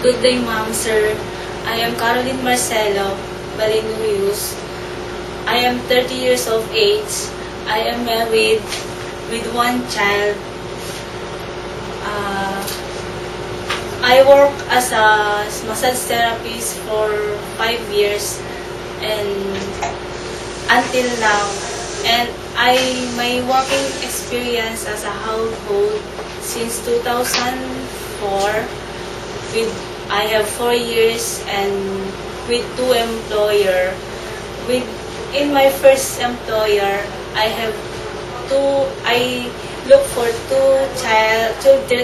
Good day, ma'am, sir. I am Caroline Marcelo Balinuyus. I am 30 years of age. I am married with one child. I work as a massage therapist for 5 years and until now. And my working experience as a household since 2004 with I have 4 years and with 2 employer. In my first employer, I look for 2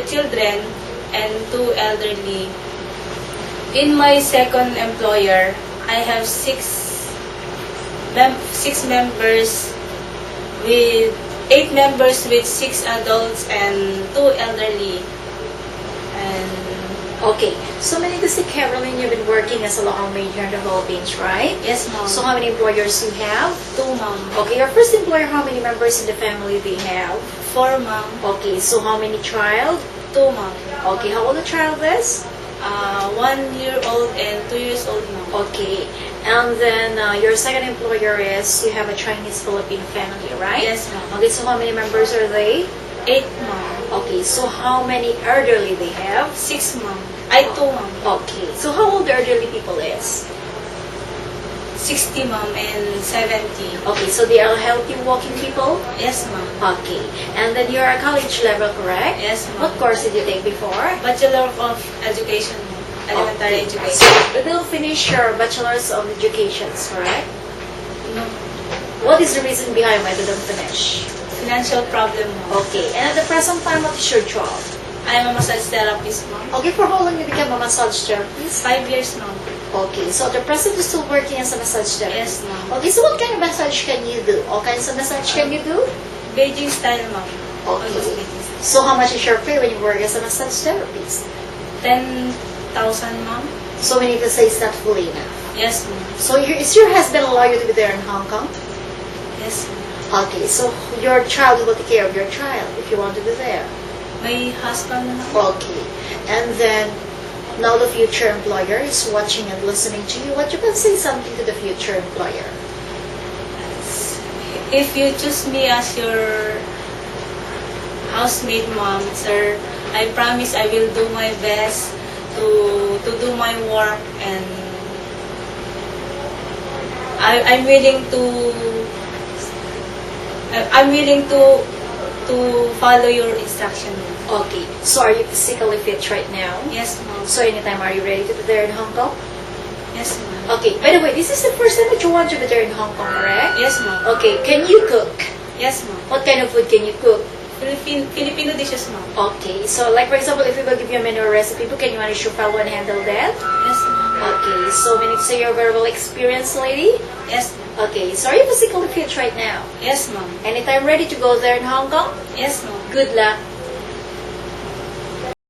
children and 2 elderly. In my second employer, I have 6 members with 8 members with 6 adults and 2 elderly. And Okay, so meaning to say, Caroline, you've been working as a local manager in the Philippines, right? yes, ma'am. So how many employers you have? 2, ma'am. Okay, your first employer, how many members in the family do you have? 4, ma'am. Okay, so how many child? 2, ma'am. Okay, how old the child is? 1 year old and 2 years old, ma'am. Okay, and then your second employer is you have a Chinese Filipino family, right? Yes, ma'am. Okay, so how many members are they? 8, ma'am. Okay, so how many elderly they have? 6, ma'am. 2, ma'am. Okay, so how old the elderly people is? 60, ma'am, and 70. Okay, so they are healthy walking people? Yes, ma'am. Okay, and then you're a college level, correct? Yes, What ma'am. course did you take before? Bachelor of Education, ma'am. Elementary Okay. education. So, you will finish your bachelor's of education, correct? No. What is the reason behind why you don't finish? Financial problem, ma'am. Okay, and at the present time, what is your job? I am a massage therapist, ma'am. Okay, for how long you become a massage therapist? 5 years, ma'am. Okay, so at the present you're still working as a massage therapist? Yes, ma'am. Okay, so what kind of massage can you do? All kinds of massage can you do? Beijing style, ma'am. Okay. Almost Beijing style. So how much is your pay when you work as a massage therapist? 10,000, ma'am. So we need to say it's not fully enough. Yes, ma'am. So is your husband allow you to be there in Hong Kong? Yes, ma'am. Okay, so your child will take care of your child if you want to be there. My husband, ma'am. Okay, and then now the future employer is watching and listening to you. What you can say something to the future employer? If you choose me as your housemate, ma'am, sir, I promise I will do my best to do my work, and I'm willing to follow your instruction. Okay, so are you physically fit right now? Yes, ma'am. So anytime are you ready to be there in Hong Kong? Yes, ma'am. Okay, by the way, this is the first time that you want to be there in Hong Kong, correct? Yes, ma'am. Okay, can you cook? Yes, ma'am. What kind of food can you cook? Filipino dishes, ma'am. Okay, so like for example, if we will give you a menu or recipe book, can you manage to follow and handle that? Yes, ma'am. Okay, so we need to say you're a very well experienced lady. Yes, ma'am. Okay, so are you physically fit right now? Yes, ma'am. Anytime ready to go there in Hong Kong? Yes, ma'am. Good luck.